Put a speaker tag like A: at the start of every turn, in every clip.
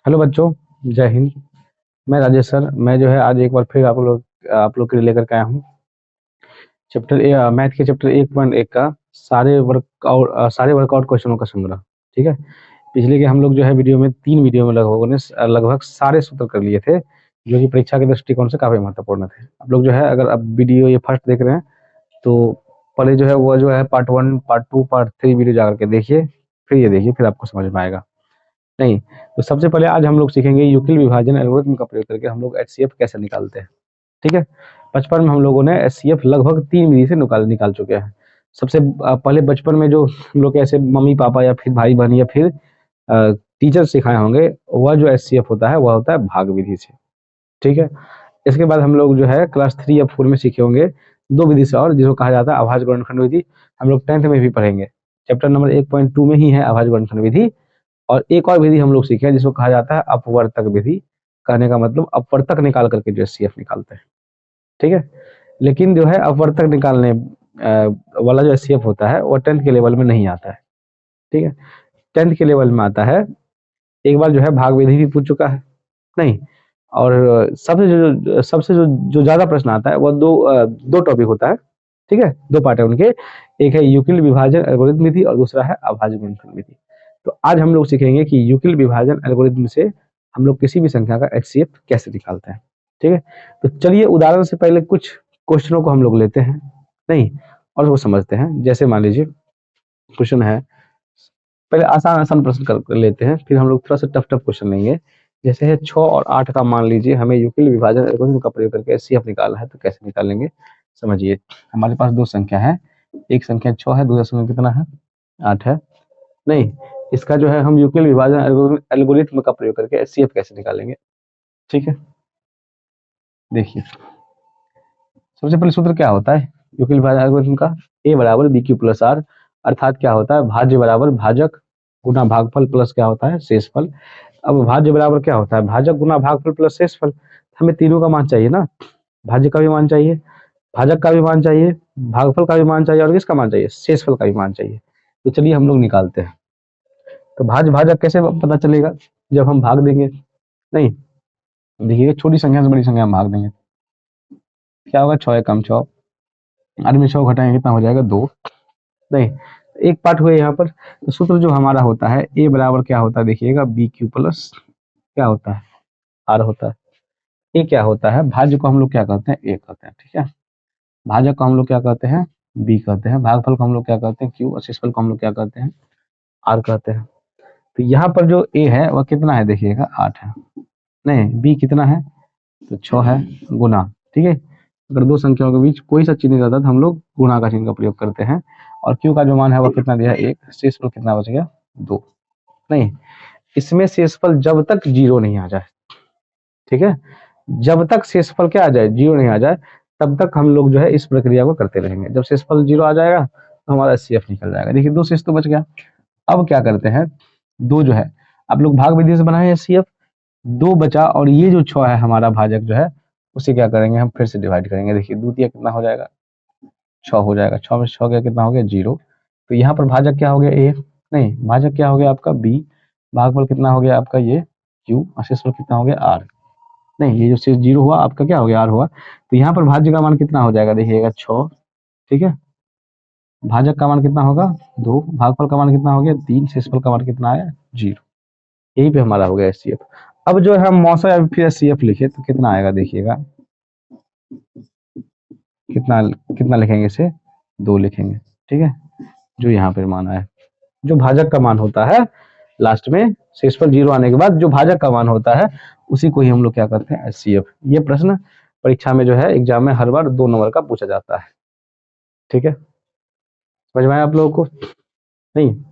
A: Hello बच्चों, जय हिंद। मैं राजेश सर। मैं जो है आज एक बार फिर आप लोग के लिए लेकर के आया हूँ मैथ के चैप्टर 1.1 का सारे वर्कआउट क्वेश्चनों का संग्रह। ठीक है। पिछले के हम लोग जो है वीडियो में 3 वीडियो में लगभग सारे सूत्र कर लिए थे, जो कि परीक्षा के दृष्टिकोण से काफी महत्वपूर्ण थे। आप लोग जो है, अगर अब वीडियो ये फर्स्ट देख रहे हैं तो पहले जो है वो जो है पार्ट 1, पार्ट 2, पार्ट 3 वीडियो जाकर के देखिए, फिर ये देखिए, फिर आपको समझ में आएगा। नहीं तो सबसे पहले आज हम लोग सीखेंगे यूक्लिड विभाजन एल्गोरिथम का प्रयोग करके हम लोग एचसीएफ कैसे निकालते हैं। ठीक है। बचपन में हम लोगों ने एचसीएफ लगभग 3 विधि से निकाल चुके हैं। सबसे पहले बचपन में जो हम लोग ऐसे मम्मी पापा या फिर भाई बहन या फिर टीचर सिखाए होंगे, वह जो एचसीएफ होता है वह होता है भाग विधि से। ठीक है। इसके बाद हम लोग जो है क्लास 3 या 4 में सीखे होंगे 2 विधि से, और जिसको कहा जाता है अभाज्य गुणनखंड विधि। हम लोग 10th में भी पढ़ेंगे। चैप्टर नंबर 1.2 में ही है अभाज्य गुणनखंड विधि। और एक और विधि हम लोग सीखे जिसको कहा जाता है अपवर्तक विधि। कहने का मतलब अपवर्तक निकाल करके जो एचसीएफ निकालते हैं। ठीक है। लेकिन जो है अपवर्तक निकालने वाला जो एचसीएफ होता है वो 10th के लेवल में नहीं आता है। ठीक है। 10th के लेवल में आता है। एक बार जो है भाग विधि भी पूछ चुका है। नहीं, और सबसे जो ज्यादा प्रश्न आता है वो दो टॉपिक होता है। ठीक है, 2 पार्ट है उनके। एक है यूक्लिड विभाजन एल्गोरिथम विधि और दूसरा है अभाज्य गुणनखंड विधि। तो आज हम लोग सीखेंगे कि यूक्लिड विभाजन एल्गोरिथम से हम लोग किसी भी संख्या का एचसीएफ कैसे निकालते हैं। ठीक है। तो चलिए उदाहरण से पहले कुछ क्वेश्चनों को हम लोग लेते हैं, नहीं, और उसको समझते हैं। जैसे मान लीजिए क्वेश्चन है, पहले आसान आसान प्रश्न कर लेते हैं, फिर हम लोग थोड़ा सा टफ टफ क्वेश्चन लेंगे। जैसे है 6 और 8 का, मान लीजिए हमें यूक्लिड विभाजन एल्गोरिथम का प्रयोग करके एचसीएफ निकालना है, तो कैसे निकालेंगे समझिए। हमारे पास 2 संख्या है, एक संख्या 6 है, दूसरा संख्या कितना है, 8 है। नहीं, इसका जो है हम यूक्लिड विभाजन एल्गोरिथम का प्रयोग करके एचसीएफ कैसे निकालेंगे। ठीक है, देखिए सबसे पहले सूत्र क्या होता है यूक्लिड विभाजन एल्गोरिथम का, a बराबर बी क्यू प्लस आर। अर्थात क्या होता है, भाज्य बराबर भाजक गुना भागफल प्लस क्या होता है, शेषफल। अब भाज्य बराबर क्या होता है, भाजक गुना भागफल प्लस शेषफल। हमें तीनों का मान चाहिए ना, भाज्य का भी मान चाहिए, भाजक का भी मान चाहिए, भागफल का भी मान चाहिए, और किसका मान चाहिए, शेषफल का भी मान चाहिए। तो चलिए हम लोग निकालते हैं। तो भाज्य भाजक कैसे पता चलेगा, जब हम भाग देंगे। नहीं, देखिए छोटी संख्या से बड़ी संख्या में भाग देंगे, क्या होगा, 6 कम 6, 8 में 6 घटाएंगे कितना हो जाएगा, 2। नहीं, एक पार्ट हुए यहाँ पर। तो सूत्र जो हमारा होता है ए बराबर क्या होता है, देखिएगा बी क्यू प्लस क्या होता है, आर होता है। ए क्या होता है, भाज्य को हम लोग क्या कहते हैं, ए कहते हैं। ठीक है, भाजक को हम लोग क्या कहते हैं, बी कहते हैं। भागफल को हम लोग क्या कहते हैं, क्यू। और शेषफल को हम लोग क्या कहते हैं, आर कहते हैं। तो यहाँ पर जो ए है वह कितना है, देखिएगा 8 है। नहीं, बी कितना है, तो 6 है, गुना। ठीक है, अगर 2 संख्याओं के बीच कोई सा चिन्ह नहीं रहता तो हम लोग गुणा का चिन्ह का प्रयोग करते हैं। और क्यू का जो मान है वो कितना दिया है, 1। शेषफल कितना बच गया, 2। नहीं, इसमें शेषफल जब तक 0 नहीं आ जाए, ठीक है, जब तक शेषफल क्या आ जाए, 0 नहीं आ जाए, तब तक हम लोग जो है इस प्रक्रिया को करते रहेंगे। जब शेषफल 0 आ जाएगा तो हमारा एचसीएफ निकल जाएगा। देखिए 2 शेष तो बच गया। अब क्या करते हैं, 2 जो है आप लोग भाग विधि से बनाए एचसीएफ, 2 बचा, और ये जो 6 है हमारा भाजक जो है, उसे क्या करेंगे, हम फिर से डिवाइड करेंगे। देखिए 2 तिया कितना हो जाएगा, 6 हो जाएगा। 6 में 6 गया कितना हो गया, 0। तो यहाँ पर भाजक क्या हो गया, ए। नहीं, भाजक क्या हो गया आपका, बी। भागफल कितना हो गया आपका, ये क्यू। और शेषफल कितना हो गया, आर। नहीं, ये जो शेष 0 हुआ आपका क्या हो गया, आर हुआ। तो यहाँ पर भाज्य का मान कितना हो जाएगा, देखिएगा 6। ठीक है, भाजक का मान कितना होगा, 2। भागफल का मान कितना हो गया, 3। शेषफल का मान कितना आया, 0। यही पे हमारा हो गया एचसीएफ। अब जो है हम मौसा या फिर एचसीएफ लिखे तो कितना आएगा, देखिएगा कितना कितना लिखेंगे इसे, 2 लिखेंगे। ठीक है, जो यहाँ पर मान आया, जो भाजक का मान होता है लास्ट में, शेषफल 0 आने के बाद जो भाजक का मान होता है उसी को ही हम लोग क्या करते हैं, एचसीएफ। ये प्रश्न परीक्षा में जो है एग्जाम में हर बार 2 नंबर का पूछा जाता है। ठीक है, समझ में आया आप लोगों को, नहीं,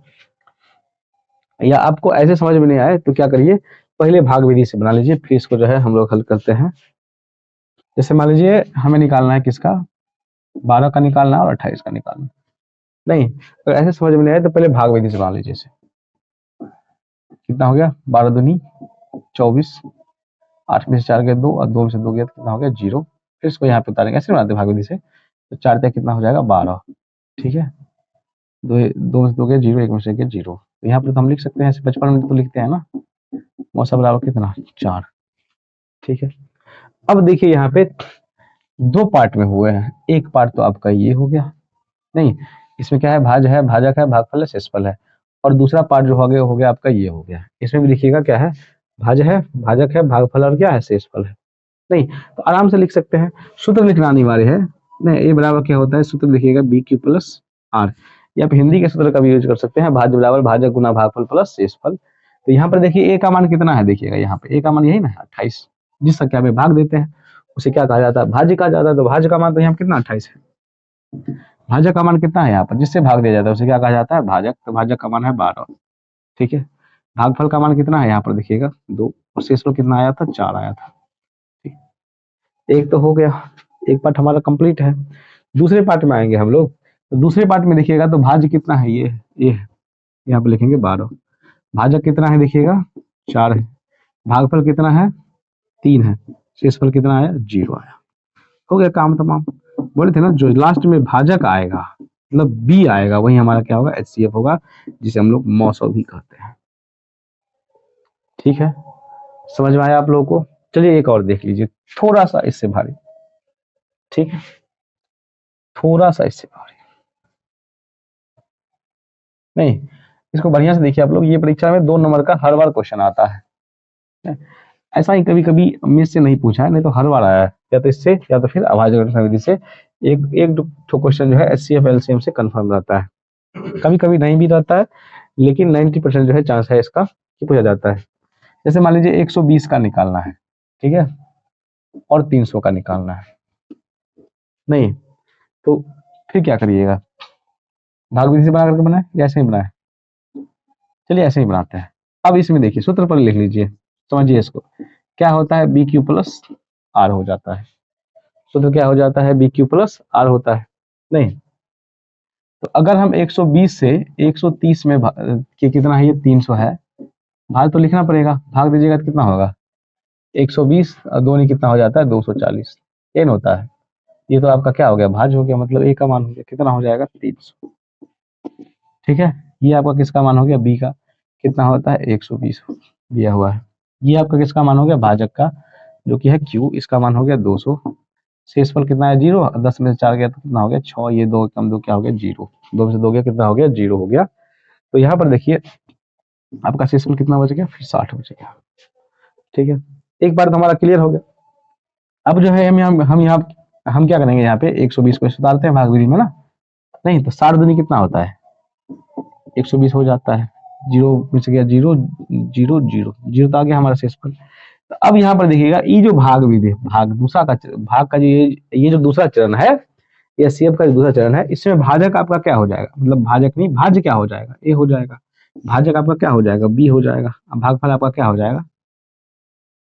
A: या आपको ऐसे समझ में नहीं आए तो क्या करिए, पहले भाग विधि से बना लीजिए, फिर इसको जो है हम लोग हल करते हैं। जैसे मान लीजिए हमें निकालना है किसका, 12 का निकालना है और 28 का निकालना। नहीं, तो ऐसे समझ में नहीं आए तो पहले भाग विधि से बना लीजिए इसे। कितना हो गया, 12 दूनी 24, 8 में से 4 गया 2, और 2 में से 2 गया कितना हो गया, 0। फिर इसको यहाँ पे उतारेंगे, ऐसे बनाते भाग विधि से। तो 4 तक कितना हो जाएगा, 12। ठीक है, 2 में से 2 गया 0, 1 में से गया 0। तो यहाँ पर तो हम लिख सकते हैं ऐसे, बचपन में तो लिखते हैं ना, मौसा बराबर कितना 4। ठीक है, अब देखिए यहाँ पे दो पार्ट में हुए हैं, एक पार्ट तो आपका ये हो गया, नहीं इसमें क्या है, भाजक है, भागफल है, शेषफल है, और दूसरा पार्ट जो हो गया आपका ये हो गया। इसमें भी देखिएगा क्या है, भाजक है, भागफल और क्या है, शेषफल है। नहीं तो आराम से लिख सकते हैं, सूत्र लिखना अनिवार्य है नहीं, ए बराबर क्या होता है, सूत्र लिखिएगा बी क्यू प्लस आर, या आप हिंदी के सूत्र का भी यूज कर सकते हैं, भाज्य बराबर भाजक गुना भागफल प्लस शेषफल। तो यहाँ पर देखिए ए का मान कितना है, देखिएगा यहाँ पे ए का मान यही ना 28, जिस संख्या में भाग देते हैं उसे क्या कहा जाता है, भाज्य कहा जाता है। तो भाज्य का मान तो यहाँ पे कितना 28 है, भाजक का मान कितना है यहाँ पर, जिससे भाग दिया जाता है उसे क्या कहा जाता है, भाजक। तो भाजक का मान है 12। ठीक है, भागफल का मान कितना है यहाँ पर देखिएगा 2, और शेषफल कितना आया था, 4 आया था। ठीक, एक तो हो गया, एक पार्ट हमारा कंप्लीट है। दूसरे पार्ट में आएंगे हम लोग, तो दूसरे पार्ट में देखिएगा तो भाज्य कितना है, ये है, यहाँ पे लिखेंगे 12, भाजक कितना है देखिएगा 4 है, भागफल कितना है 3 है, शेषफल कितना आया 0 आया। हो गया काम तमाम। बोले थे ना जो लास्ट में भाजक आएगा मतलब बी आएगा वही हमारा क्या होगा, HCF होगा, जिसे हम लोग मौसो भी कहते हैं। ठीक है, समझ में आया आप लोगों को। चलिए एक और देख लीजिए, थोड़ा सा इससे भारी। ठीक है, थोड़ा सा इससे भारी नहीं, इसको बढ़िया से देखिए आप लोग, ये परीक्षा में 2 नंबर का हर बार क्वेश्चन आता है। ऐसा ही कभी कभी मिस से नहीं पूछा है, नहीं तो हर बार आया है, या तो इससे या तो फिर अभाज्य समिति से एक एक दो क्वेश्चन जो है HCF LCM से कंफर्म रहता है, कभी कभी नहीं भी रहता है, लेकिन 90% जो है चांस है इसका कि पूछा जाता है। जैसे मान लीजिए 120 का निकालना है, ठीक है, और 300 का निकालना है, नहीं तो फिर क्या करिएगा, भाग विधि से बना करके बनाए या ऐसे ही बनाए, चलिए ऐसे ही बनाते हैं। अब इसमें देखिए सूत्र पर लिख लीजिए, समझिए इसको, क्या होता है BQ प्लस आर हो जाता है, सूत्र क्या हो जाता है, BQ प्लस आर होता है। नहीं तो अगर हम 120 से 130 में कि कितना है, ये 300 है, भाग तो लिखना पड़ेगा, भाग दीजिएगा तो कितना होगा 120 और 2 नहीं कितना हो जाता है 240 एन होता है। ये तो आपका क्या हो गया, भाज हो गया, मतलब ए का मान हो गया कितना हो जाएगा 300। ठीक है, ये आपका किसका मान हो गया, बी का, कितना होता है 120 दिया हुआ है। ये आपका किसका मान हो गया, भाजक का, जो कि है क्यू, इसका मान हो गया 200, शेषफल कितना है 0, 10 में से 4 गया तो कितना हो गया 6, ये 2 कम 2 क्या हो गया 0, 2 में से 2 गया कितना हो गया 0 हो गया। तो यहाँ पर देखिए आपका शेषफल कितना बच गया, फिर 60 बच गया। ठीक है, एक बार तो हमारा क्लियर हो गया। अब जो है हम क्या करेंगे, यहाँ पे 120 को सुधारते हैं भाग विधि में ना, नहीं तो 60 दूनी कितना होता है 120 हो जाता है, 0 में से गया 0, 0 0 0 तो आ गया हमारा शेषफल। तो अब यहाँ पर देखिएगा ये जो भाग विधि, भाग का जो ये जो दूसरा चरण है, ये HCF का जो दूसरा चरण है, इसमें भाजक आपका क्या हो जाएगा, मतलब भाजक नहीं भाज्य क्या हो जाएगा, ए हो जाएगा, भाजक आपका क्या हो जाएगा, बी हो जाएगा, अब भागफल आपका क्या हो जाएगा,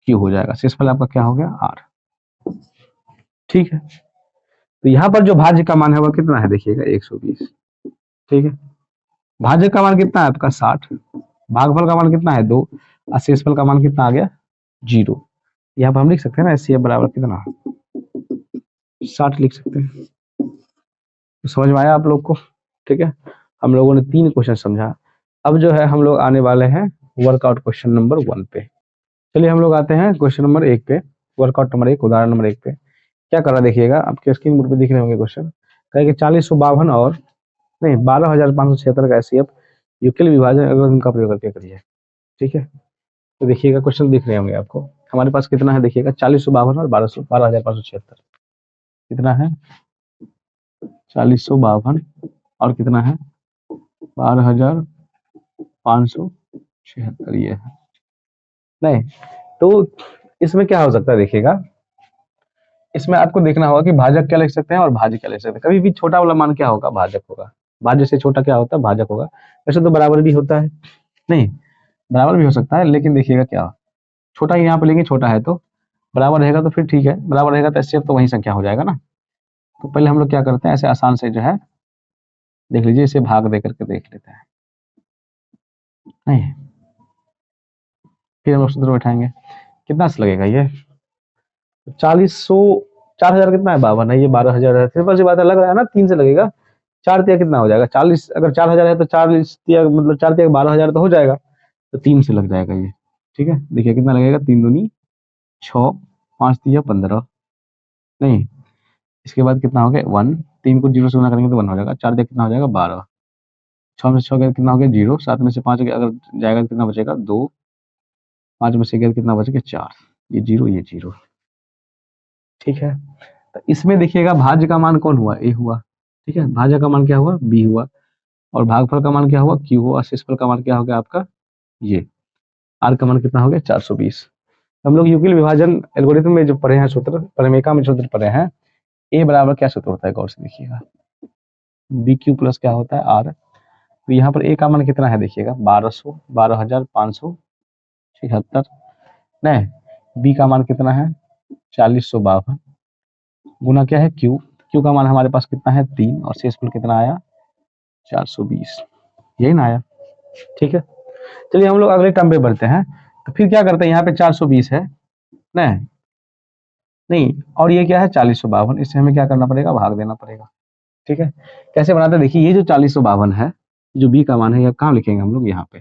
A: क्यू हो जाएगा, शेषफल आपका क्या हो गया आर। ठीक है, तो यहाँ पर जो भाज्य का मान है वह कितना है देखिएगा 120। ठीक है, भाज्य का मान कितना है आपका 60, भागफल का मान कितना है 2, और शेषफल का मान कितना आ गया 0। यहाँ पर हम लिख सकते हैं ना HCF बराबर कितना 60 लिख सकते हैं। तो समझ में आया आप लोग को। ठीक है, हम लोगों ने 3 क्वेश्चन समझा। अब जो है हम लोग आने वाले हैं वर्कआउट क्वेश्चन नंबर 1 पे। चलिए हम लोग आते हैं क्वेश्चन नंबर 1 पे, वर्कआउट नंबर 1, उदाहरण नंबर 1 पे। क्या कर रहा देखिएगा, आपके स्क्रीन बोर्ड पे दिख रहे होंगे क्वेश्चन, कहेगा 4052 और नहीं 12576 का HCF यूक्लिड विभाजन एल्गोरिथम का प्रयोग करके करिए। ठीक है, तो देखिएगा क्वेश्चन दिख रहे होंगे आपको, हमारे पास कितना है देखिएगा 4052 और 12576 कितना है 4052 और कितना है 12576 ये है। नहीं तो इसमें क्या हो सकता है देखिएगा, इसमें आपको देखना होगा कि भाजक क्या लिख सकते हैं और भाज्य क्या लिख सकते हैं। कभी भी छोटा वाला मान क्या होगा, भाजक होगा, भाज्य से छोटा क्या होता है भाजक होगा। वैसे तो बराबर भी होता है, नहीं बराबर भी हो सकता है, लेकिन देखिएगा क्या छोटा ही यहाँ पे लेंगे, छोटा है तो बराबर रहेगा तो फिर ठीक है, बराबर रहेगा तो HCF तो वही संख्या हो जाएगा ना। तो पहले हम लोग क्या करते हैं, ऐसे आसान से जो है देख लीजिए, इसे भाग दे करके देख लेते हैं। नहीं फिर हम लोग सूत्र बैठाएंगे, कितना से लगेगा ये 40 4000 कितना है 52 है, ये 12000 है, सिंपल सी बात है, लग रहा है ना 3 से लगेगा, 4 तिया कितना हो जाएगा 40, अगर 4000 है तो 40 तिया मतलब 4 तिया 12000 तो हो जाएगा, तो 3 से लग जाएगा ये। ठीक है, देखिए कितना लगेगा, 3 दूनी 6, 5 तिया 15, नहीं इसके बाद कितना हो गया 1, 3 को 0 से गुना करेंगे तो 1 हो जाएगा, 4 दिया कितना हो जाएगा 12, 6 में से 6 गया कितना हो गया 0, 7 में से 5 अगर जाएगा तो कितना बचेगा 2, 5 में से गया कितना बचेगा 4, ये 0 ये 0। ठीक है, तो इसमें देखिएगा भाज्य का मान कौन हुआ, ए हुआ। ठीक है, भाज्य का मान क्या हुआ, बी हुआ, और भागफल का मान क्या हुआ, क्यू हुआ, शेषफल का मान क्या हो गया आपका ये, आर का मान कितना हो गया 420। हम लोग यूक्लिड विभाजन एल्गोरिथम में जो पढ़े हैं सूत्र, परिमेयका में सूत्र पढ़े हैं, ए बराबर क्या सूत्र होता है, गौर से देखिएगा, बी क्यू प्लस क्या होता है आर। तो यहाँ पर ए का मान कितना है देखिएगा 1200, 12,576, नहीं बी का मान कितना है 4052, गुना क्या है क्यू, क्यू का मान हमारे पास कितना है 3, और शेषफल कितना आया 420, यही ना आया। ठीक है, चलिए हम लोग अगले टर्म पे बढ़ते हैं। तो फिर क्या करते हैं, यहाँ पे 420 है, नहीं नहीं, और ये क्या है 4052, इससे हमें क्या करना पड़ेगा, भाग देना पड़ेगा। ठीक है, कैसे बनाते हैं, देखिए ये जो 4052 है, जो बी का मान है, ये कहाँ लिखेंगे हम लोग यहाँ पे।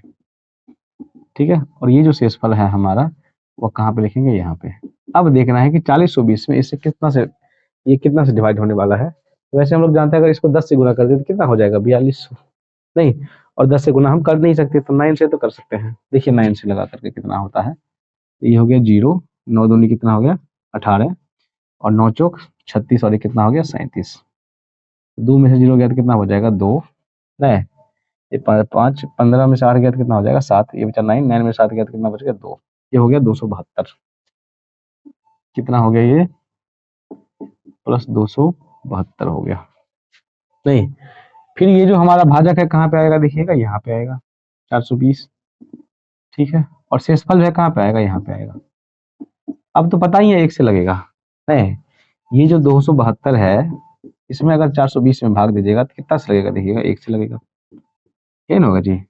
A: ठीक है, और ये जो शेषफल है हमारा वो कहाँ पे लिखेंगे, यहाँ पे। अब देखना है कि 4020 में इससे कितना से, ये कितना से डिवाइड होने वाला है। तो वैसे हम लोग जानते हैं अगर इसको 10 से गुना कर दे तो कितना हो जाएगा 4200, नहीं, और 10 से गुना हम कर नहीं सकते तो 9 से तो कर सकते हैं। देखिए 9 से लगा करके कितना होता है, ये हो गया 0, 9 दूनी कितना हो गया 18, और 9 चौक 36, और ये कितना हो गया 37, 2 में से 0 गया तो कितना हो जाएगा 2, नहीं ये 5, 15 में से 8 गया तो कितना हो जाएगा 7, ये बचा 9, 9 में 7 गया तो कितना बच गया 2, ये हो गया 272, कितना हो गया ये प्लस 272 हो गया। नहीं, फिर ये जो हमारा भाजक है कहाँ पे आएगा देखिएगा, यहाँ पे आएगा 420। ठीक है, और शेषफल है कहाँ पे आएगा, यहाँ पे आएगा। अब तो पता ही है 1 से लगेगा, नहीं ये जो 272 है इसमें अगर 420 में भाग दीजिएगा तो कितना से लगेगा देखिएगा, 1 से लगेगा, ये ना होगा जी।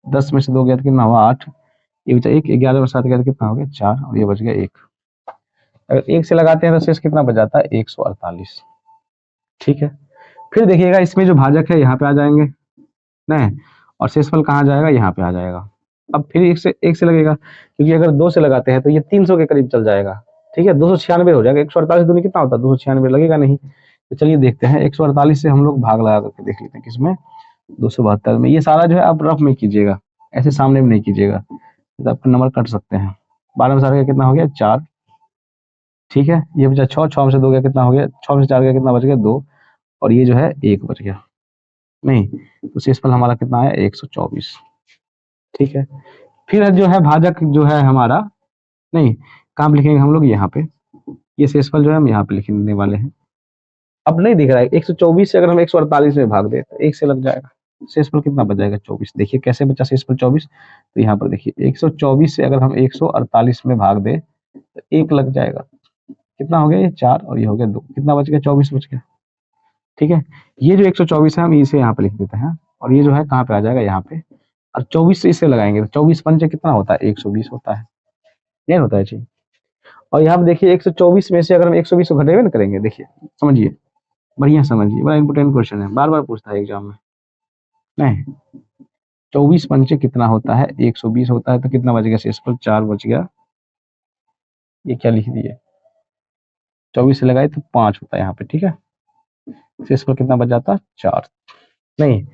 A: 10 में से 2 गया तो कितना हुआ 8, ये बचा 1, 11 में 7 गया तो कितना हो गया 4, और ये बच गया 1। अगर 1 से लगाते हैं तो शेष कितना बच जाता है 148। ठीक है, फिर देखिएगा इसमें जो भाजक है यहाँ पे आ जाएंगे, नहीं, और शेषफल कहाँ जाएगा, यहाँ पे आ जाएगा। अब फिर 1 से लगेगा, क्योंकि अगर 2 से लगाते हैं तो ये 300 के करीब चल जाएगा। ठीक है, 296 हो जाएगा, 148 दूनी कितना होता है 296, लगेगा नहीं। तो चलिए देखते हैं, 148 से हम लोग भाग लगा करके देख लेते हैं किसमें, 272 में। ये सारा जो है आप रफ में कीजिएगा, ऐसे सामने में नहीं कीजिएगा, तो आपके नंबर कट सकते हैं। 12 में 7 गया कितना हो गया 4। ठीक है, ये बचा 6, 6 में से 2 गया कितना हो गया, 6 में से 4 गया कितना बच गया 2, और ये जो है 1 बच गया, नहीं तो शेषफल हमारा कितना आया 124। ठीक है, फिर जो है भाजक जो है हमारा, नहीं कहाँ पे लिखेंगे हम लोग, यहाँ पे। ये शेषफल जो है हम यहाँ पे लिखने वाले हैं। अब नहीं दिख रहा है, 124 से अगर हम 148 में भाग दे तो 1 से लग जाएगा, शेषफल कितना बच जाएगा 24। देखिए कैसे बचा शेषफल 24, तो यहाँ पर देखिए 124 से अगर हम 148 में भाग दे तो 1 लग जाएगा, कितना हो गया ये 4, और ये हो गया 2, कितना बच गया 24 बच गया। ठीक है, ये जो 124 है हम इसे यहाँ पे लिख देते हैं, और ये जो है कहाँ पे आ जाएगा यहाँ पे, और 24 से इसे लगाएंगे तो 24 पंचे कितना होता है 120 होता है, ये होता है जी। और यहाँ पे देखिए 124 में से अगर हम 120 को घटेवे ना करेंगे, देखिए समझिए, बढ़िया समझिए, बड़ा इंपोर्टेंट क्वेश्चन है, बार बार पूछता है एग्जाम में। नहीं 24 पंचे कितना होता है 120 होता है, तो कितना बच गया शेषफल 4 बच गया, ये क्या लिख दिए 24 से लगाए तो 5 होता है यहाँ पे। ठीक है, शेषफल कितना बच जाता 4, नहीं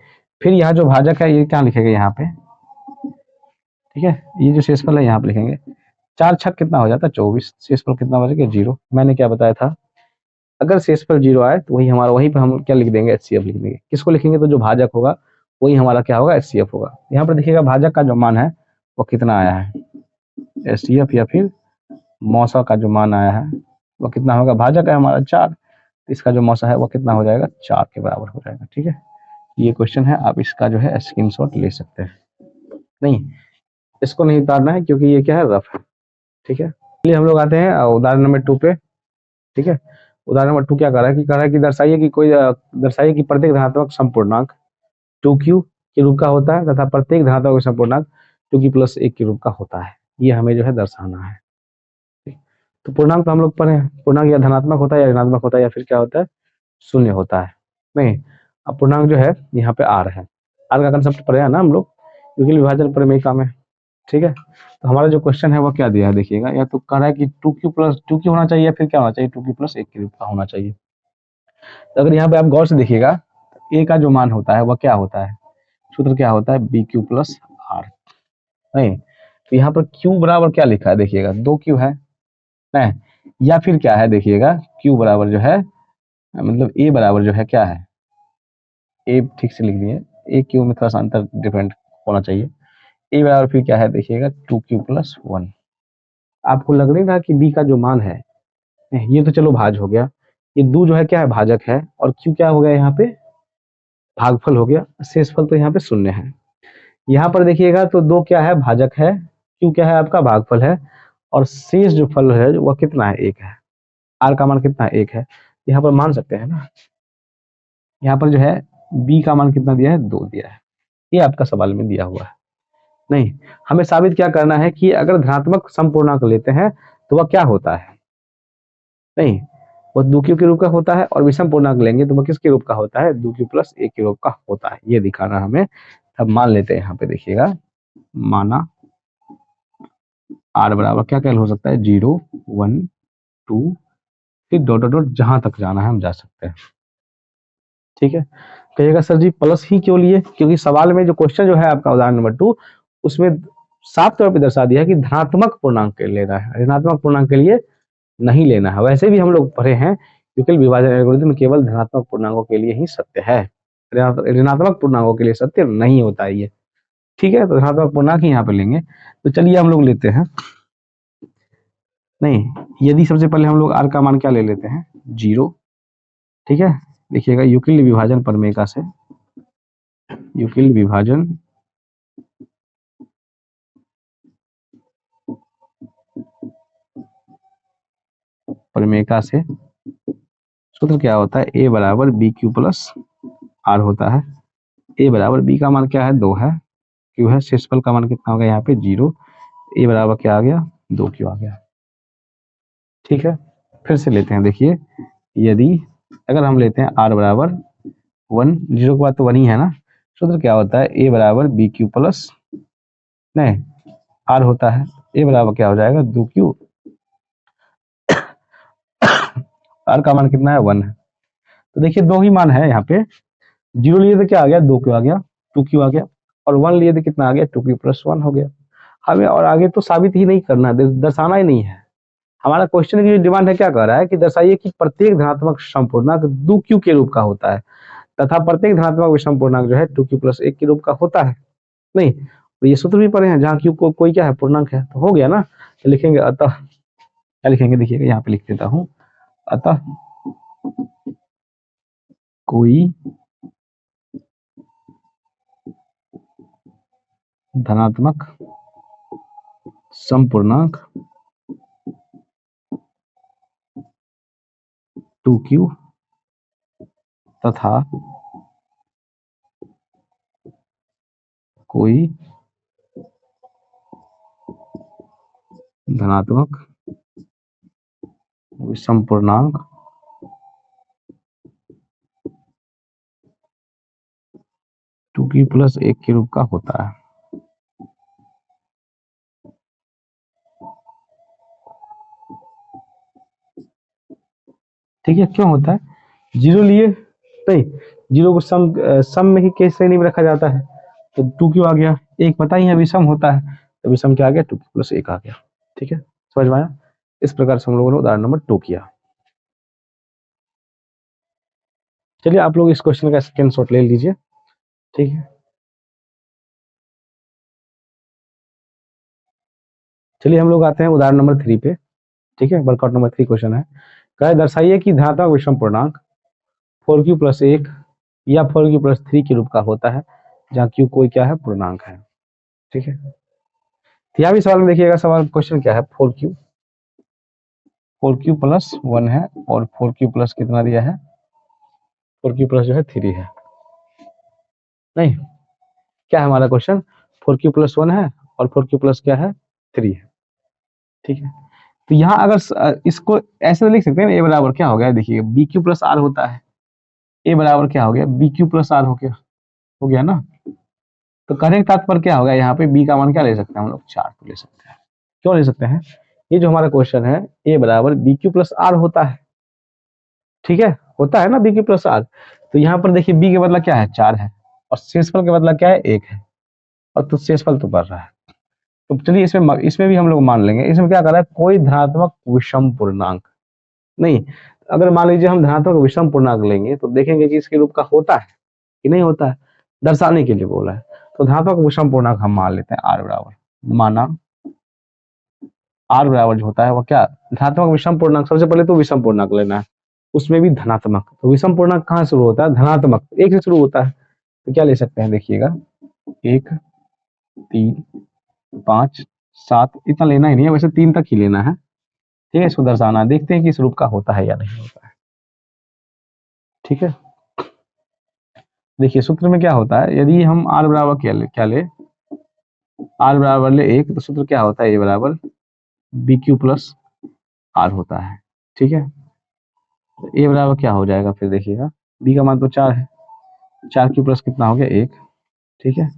A: फिर यहाँ जो भाजक है ये क्या लिखेगा यहाँ पे। ठीक है, ये जो शेषफल है यहाँ पे लिखेंगे, 4 छक कितना हो जाता है 24, शेषफल कितना बचेगा 0। मैंने क्या बताया था, अगर शेषफल 0 आए तो वही हमारा, वहीं पे हम क्या लिख देंगे HCF लिख देंगे। किसको लिखेंगे, तो जो भाजक होगा वही हमारा क्या होगा HCF होगा। यहाँ पर देखिएगा भाजक का जो मान है वो कितना आया है HCF, या फिर मौसा का जो मान आया है वो कितना होगा, भाजक है हमारा 4, इसका जो मौसा है वो कितना हो जाएगा 4 के बराबर हो जाएगा। ठीक है, ये क्वेश्चन है, आप इसका जो है स्क्रीनशॉट ले सकते हैं। नहीं इसको नहीं उतारना है क्योंकि ये क्या है रफ है। ठीक है, चलिए हम लोग आते हैं उदाहरण नंबर 2 पे। ठीक है, उदाहरण नंबर 2 क्या कर रहा है कि दर्शाइए कि दर्शाइए कि प्रत्येक धनात्मक संपूर्णांक 2q के रूप का होता है तथा प्रत्येक धनात्मक संपूर्णांक 2q प्लस 1 के रूप का होता है। ये हमें जो है दर्शाना है। ठीक? तो पूर्णांक तो हम लोग पढ़े हैं, पूर्णांक या धनात्मक होता है या ऋणात्मक होता है या फिर क्या होता है शून्य होता है। नहीं, अब पूर्णांक जो है यहाँ पे आर है, आर का कंसेप्ट पढ़े हैं ना हम लोग यूक्लिड विभाजन प्रमेय में। ठीक है, तो हमारा जो क्वेश्चन है वो क्या दिया है देखिएगा, या तो कह रहा है कि 2q होना चाहिए, या फिर क्या होना चाहिए, 2q प्लस 1 के रूप का होना चाहिए। तो अगर यहाँ पे आप गौर से देखिएगा, ए का जो मान होता है वह क्या होता है, सूत्र क्या होता है, बी क्यू प्लस आर। नहीं, तो यहाँ पर क्यू बराबर क्या लिखा है देखिएगा, 2q है, नहीं, या फिर क्या है देखिएगा, क्यू बराबर जो है, मतलब ए बराबर जो है क्या है, ए ठीक से लिख दिए, ए क्यू में थोड़ा सा अंतर डिफरेंट होना चाहिए। ए बराबर फिर क्या है देखिएगा, 2q प्लस 1। आपको लग नहीं रहा कि बी का जो मान है, ये तो चलो भाज हो गया, ये दो जो है क्या है, भाजक है, और क्यू क्या हो गया यहाँ पे, भागफल हो गया, शेषफल तो यहाँ पे शून्य है। यहाँ पर देखिएगा तो दो क्या है, भाजक है, क्यू क्या है आपका, भागफल है, और शेष जो फल है वह कितना है, एक है। आर का मान कितना है, एक है। यहाँ पर मान सकते हैं ना, यहाँ पर जो है बी का मान कितना दिया है, 2 दिया है, ये आपका सवाल में दिया हुआ है। नहीं, हमें साबित क्या करना है कि अगर धनात्मक समपूर्णांक लेते हैं तो वह क्या होता है, नहीं, वो 2q के रूप का होता है, और विषम पूर्णांक लेंगे तो वह किसके रूप का होता है, 2q प्लस 1 के रूप का होता है, ये दिखाना हमें। अब मान लेते हैं यहाँ पे देखिएगा, माना r बराबर क्या क्या हो सकता है, 0 1 2, फिर डॉट डॉट डॉट, जहां तक जाना है हम जा सकते हैं। ठीक है, कहिएगा सर जी प्लस ही क्यों लिए, क्योंकि सवाल में जो क्वेश्चन जो है आपका उदाहरण नंबर 2, उसमें साफ तौर पे दर्शा दिया है कि धनात्मक पूर्णांक के लेना है, ऋणात्मक पूर्णांक के लिए नहीं लेना है। वैसे भी हम लोग पढ़े हैं यूक्लिड विभाजन एल्गोरिथम केवल धनात्मक पूर्णांकों के लिए ही सत्य है, ऋणात्मक पूर्णांकों के लिए सत्य नहीं होता है ये। ठीक है, तो धनात्मक पूर्णांक ही यहाँ पे लेंगे, तो चलिए हम लोग लेते हैं, नहीं, यदि सबसे पहले हम लोग आर का मान क्या ले लेते हैं, 0। ठीक है, देखिएगा यूक्लिड विभाजन प्रमेय से, यूक्लिड विभाजन प्रमेय से सूत्र क्या होता है, ए बराबर बी क्यू प्लस आर होता है। ए बराबर बी का मान क्या है, 2 है, क्यू है, शेषफल का मान कितना हो गया यहाँ पे 0, ए बराबर क्या आ गया, 2q आ गया। ठीक है, फिर से लेते हैं, देखिए यदि अगर हम लेते हैं आर बराबर 1, 0 के बाद तो 1 ही है ना, सूत्र क्या होता है, ए बराबर बी क्यू प्लस, नहीं, आर होता है, ए बराबर क्या हो जाएगा, 2q, आर का मान कितना है, 1 है। तो देखिए दो ही मान है यहाँ पे, 0 लिए तो क्या आ गया, 2q आ गया, 2q आ गया, और 1 लिए तो कितना आ गया, 2q प्लस 1 हो गया। हमें और आगे तो साबित ही नहीं करना, दर्शाना ही नहीं है। हमारा क्वेश्चन की डिमांड है, क्या कह रहा है कि दर्शाइए कि प्रत्येक धनात्मक समपूर्णांक 2q के रूप का होता है, तथा प्रत्येक धनात्मक विषम पूर्णांक जो है 2q प्लस 1 के रूप का होता है। नहीं, तो ये सूत्र भी पढ़े हैं, जहाँ q को कोई क्या है, पूर्णांक है, तो हो गया ना। तो लिखेंगे अतः, क्या लिखेंगे देखिएगा, यहाँ पे लिख देता हूँ, अतः कोई धनात्मक समपूर्णांक 2q तथा कोई धनात्मक विषम पूर्णांक 2q प्लस 1 के रूप का होता है। ठीक है, क्यों होता है, 0 लिए नहीं, 0 को सम में ही केस श्रेणी में रखा जाता है, तो 2q आ गया, एक पता ही है विषम होता है, तो विषम क्या आ गया, 2q प्लस 1 आ गया। ठीक है, समझ में आया। इस प्रकार से हम लोगों ने उदाहरण नंबर 2 किया। चलिए आप लोग इस क्वेश्चन का स्क्रीनशॉट ले लीजिए। ठीक है, चलिए हम लोग आते हैं उदाहरण नंबर 3 पे। ठीक है, वर्कआउट नंबर 3 क्वेश्चन है, कहे दर्शाइए कि धनात्मक विषम पूर्णांक 4q प्लस 1 या 4q प्लस 3 के रूप का होता है, जहाँ q कोई क्या है, पूर्णांक है। ठीक है, तो यहाँ भी सवाल में देखिएगा, सवाल क्वेश्चन क्या है, 4q प्लस 1 है, और 4q प्लस कितना दिया है, 4q प्लस जो है 3 है। नहीं, क्या है हमारा क्वेश्चन, 4q प्लस 1 है, और 4q प्लस क्या है, 3 है। ठीक है, तो यहाँ अगर इसको ऐसे लिख सकते हैं, ए बराबर क्या हो गया, देखिए बी क्यू प्लस आर होता है, ए बराबर क्या हो गया, बी क्यू प्लस आर हो गया ना। तो कहने का तात्पर्य क्या होगा, यहाँ पे बी का मान क्या ले सकते हैं हम लोग, 4 को ले सकते हैं। क्यों ले सकते हैं, ये जो हमारा क्वेश्चन है ए बराबर बी क्यू प्लस आर होता है, ठीक है, होता है ना बी क्यू प्लस आर। तो यहाँ पर देखिए बी के बदला क्या है, 4 है, और शेषफल के बदला क्या है, 1 है, और तो शेषफल तो बढ़ रहा है। तो चलिए इसमें भी हम लोग मान लेंगे। इसमें क्या कर रहा है, कोई धनात्मक विषम पूर्णांक नहीं। अगर मान लीजिए हम धनात्मक विषम पूर्णांक लेंगे तो देखेंगे कि इसके रूप का होता है कि नहीं होता है, दर्शाने के लिए बोला है। तो धनात्मक विषम पूर्णांक हम मान लेते हैं आर बराबर, माना आर बराबर जो होता है वो क्या, धनात्मक विषम पूर्णांक। सबसे पहले तो विषम पूर्णांक लेना है, उसमें भी धनात्मक। तो विषम पूर्णांक कहाँ शुरू होता है, धनात्मक, 1 से शुरू होता है। तो क्या ले सकते हैं, देखिएगा 1, 3, 5, 7, इतना लेना ही नहीं है, वैसे 3 तक ही लेना है, ठीक है। इसको दर्शाना, देखते हैं कि इस रूप का होता है या नहीं होता है, ठीक है। देखिए सूत्र में क्या होता है, यदि हम आर बराबर क्या ले आर बराबर ले 1, तो सूत्र क्या होता है, ए बराबर बी क्यू प्लस आर होता है, ठीक है। तो ए बराबर क्या हो जाएगा, फिर देखिएगा बी का मान तो 4 है, 4 क्यू प्लस कितना हो गया, 1, ठीक है।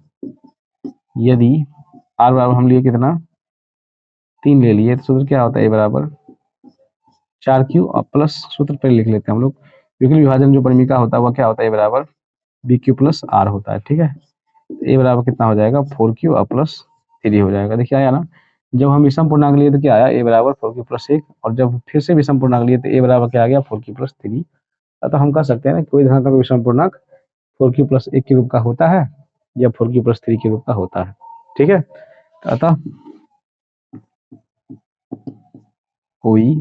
A: यदि आर बराबर हम लिए कितना, 3 ले लिए, तो सूत्र क्या होता है, ए बराबर 4 क्यू और प्लस, सूत्र पर लिख लेते हैं हम लोग, युगल विभाजन जो परिमिका होता है वह क्या होता है, ए बराबर बी क्यू प्लस आर होता है, ठीक है। ए बराबर कितना हो जाएगा, 4 क्यू और प्लस 3 हो जाएगा। देखिए आया ना, जब हम विषम पूर्णांक लिए तो क्या आया, ए बराबर 4 क्यू प्लस 1, और जब फिर से विषम पूर्णांक लिए तो ए बराबर क्या आ गया, 4 क्यू प्लस 3। अतः हम कह सकते हैं ना कोई धनात्मक विषम पूर्णांक 4 क्यू प्लस 1 के रूप का होता है या 4 क्यू प्लस 3 के रूप का होता है, ठीक है। अतः कोई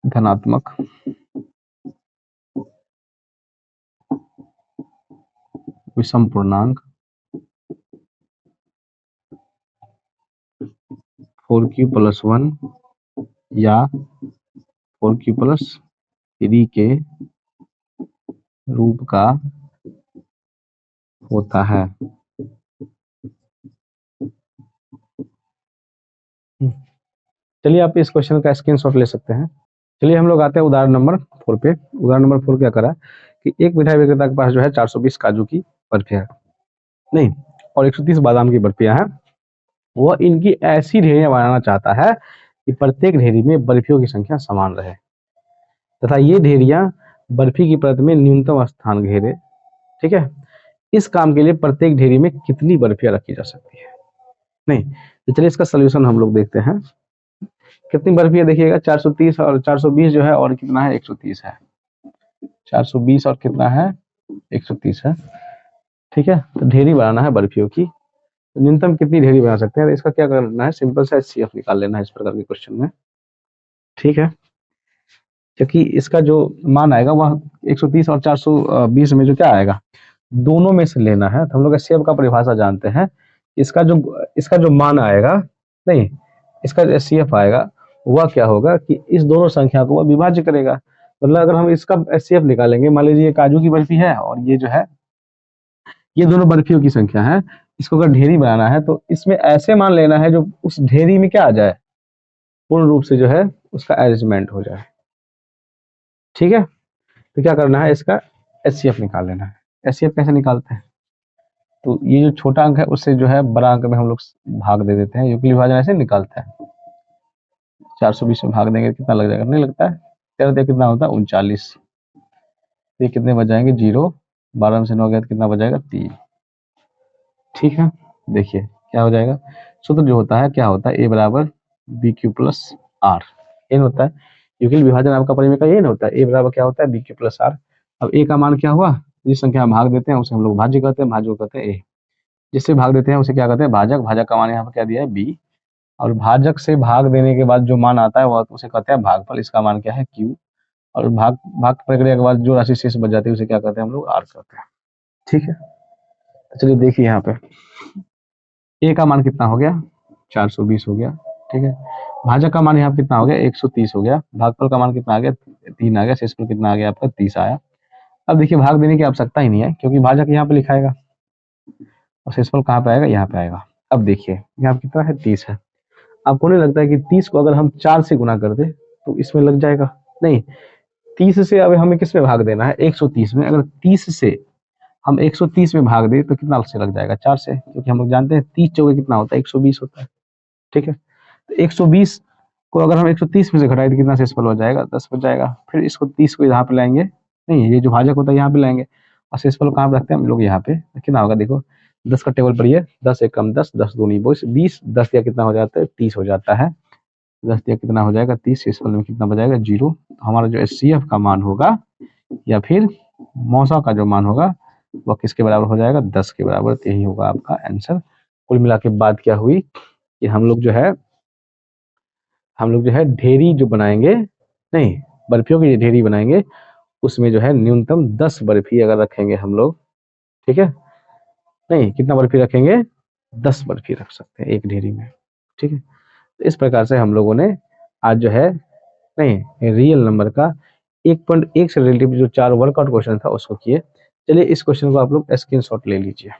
A: धनात्मक विषम पूर्णांक 4q प्लस 1 या 4q प्लस 3 के रूप का होता है। चलिए आप इस क्वेश्चन का स्क्रीनशॉट ले सकते हैं। चलिए हम लोग आते हैं उदाहरण नंबर 4 पे। उदाहरण नंबर 4 क्या करा कि एक मिठाई विक्रेता के पास जो है 420 काजू की बर्फियां नहीं और 130 बादाम की बर्फियां हैं। वह इनकी ऐसी ढेरियां बनाना चाहता है कि प्रत्येक ढेरी में बर्फियों की संख्या समान रहे तथा ये ढेरियां बर्फी की परत में न्यूनतम स्थान घेरे, ठीक है। इस काम के लिए प्रत्येक ढेरी में कितनी बर्फियां रखी जा सकती है, नहीं। तो चलिए इसका सोल्यूशन हम लोग देखते हैं। कितनी बर्फियां देखिएगा, 430 और 420 जो है, और कितना है, 130 है। 420 और कितना है, 130 है, ठीक है। तो ढेरी बनाना है बर्फियों की, तो न्यूनतम कितनी ढेरी बना सकते हैं। तो इसका क्या करना है, सिंपल सा एचसीएफ निकाल लेना है इस प्रकार के क्वेश्चन में, ठीक है। क्योंकि इसका जो मान आएगा वह 130 और 420 में जो क्या आएगा, दोनों में से लेना है। तो हम लोग एचसीएफ का परिभाषा जानते हैं। इसका जो मान आएगा, नहीं, इसका एचसीएफ आएगा वह क्या होगा कि इस दोनों संख्या को वह विभाज्य करेगा। मतलब अगर हम इसका एचसीएफ निकालेंगे, मान लीजिए काजू की बर्फी है और ये जो है ये दोनों बर्फियों की संख्या है, इसको अगर ढेरी बनाना है तो इसमें ऐसे मान लेना है जो उस ढेरी में क्या आ जाए, पूर्ण रूप से जो है उसका अरेंजमेंट हो जाए, ठीक है। तो क्या करना है, इसका एचसीएफ निकाल लेना है। एचसीएफ कैसे निकालते हैं, तो ये जो छोटा अंक है उससे जो है बड़ा अंक में हम लोग भाग दे देते हैं। युगल विभाजन ऐसे निकालते हैं, 420 में भाग देंगे कितना लग जाएगा, नहीं लगता है, 13 कितना होता है 39। ये कितने बच जाएंगे, 0, 12 में से 9 गया तो कितना बच जाएगा, 3, ठीक है। देखिए क्या हो जाएगा, सूत्र जो होता है क्या होता है, ए बराबर b q plus r, n होता है। युगल विभाजन आपका परिमेय का एन होता है, ए बराबर क्या होता है, बी क्यू प्लस आर। अब ए का मान क्या हुआ, जिस संख्या में भाग देते हैं उसे हम लोग भाज्य कहते हैं, भाज्य को कहते हैं ए। जिससे भाग देते हैं उसे क्या कहते हैं, भाजक। भाजक का मान यहाँ पर क्या दिया है, बी, और भाजक से भाग देने के बाद जो मान आता है वह उसे कहते हैं भागफल। इसका मान क्या है, क्यू, और भाग प्रक्रिया के बाद जो राशि शेष बच जाती है उसे क्या कहते हैं हम लोग, आर कहते हैं, ठीक है। तो चलिए देखिए यहाँ पे ए का मान कितना हो गया, 420 हो गया, ठीक है। भाजक का मान यहाँ पे कितना हो गया, 130 हो गया। भागफल का मान कितना आ गया, 3 आ गया। शेषफल कितना आ गया आपका, 30 आया। अब देखिए भाग देने की आवश्यकता ही नहीं है क्योंकि भाजक यहाँ पे लिखाएगा और शेषफल कहाँ पे आएगा, यहाँ पे आएगा। अब देखिए यहाँ पे कितना है, 30 है। आपको नहीं लगता है कि 30 को अगर हम 4 से गुना कर दे तो इसमें लग जाएगा, नहीं। 30 से अब हमें किस में भाग देना है, 130 में। अगर 30 से हम 130 में भाग दें तो कितना से लग जाएगा, 4 से, क्योंकि हम लोग जानते हैं 30 चौके कितना होता है, 120 होता है। ठीक है, तो 120 को अगर हम 130 में से घटाए तो कितना शेषफल हो जाएगा, 10 बच जाएगा। फिर इसको 30 को यहाँ पे लाएंगे, नहीं ये जो भाजक होता है यहाँ पे लाएंगे, और शेषफल कहाँ पे रखते हैं हम लोग, यहाँ पे। कितना होगा देखो, 10 का टेबल पढ़िए, 10 एक कम 10, 10 दूनी 20, 10 या कितना हो जाता है, 30 हो जाता है। 10 या कितना हो जाएगा, 30, शेषफल में कितना बचाएगा, 0। तो हमारा जो HCF का मान होगा या फिर मौसा का जो मान होगा वह किसके बराबर हो जाएगा, 10 के बराबर। तो यही होगा आपका आंसर। कुल मिला के बात क्या हुई कि हम लोग जो है ढेरी जो बनाएंगे, नहीं बर्फियों की ढेरी बनाएंगे, उसमें जो है न्यूनतम 10 बर्फी अगर रखेंगे हम लोग, ठीक है, नहीं कितना बर्फी रखेंगे, 10 बर्फी रख सकते हैं एक ढेरी में। ठीक है, तो इस प्रकार से हम लोगों ने आज जो है, नहीं रियल नंबर का 1.1 से रिलेटिव जो 4 वर्कआउट क्वेश्चन था उसको किए। चलिए इस क्वेश्चन को आप लोग स्क्रीनशॉट ले लीजिए।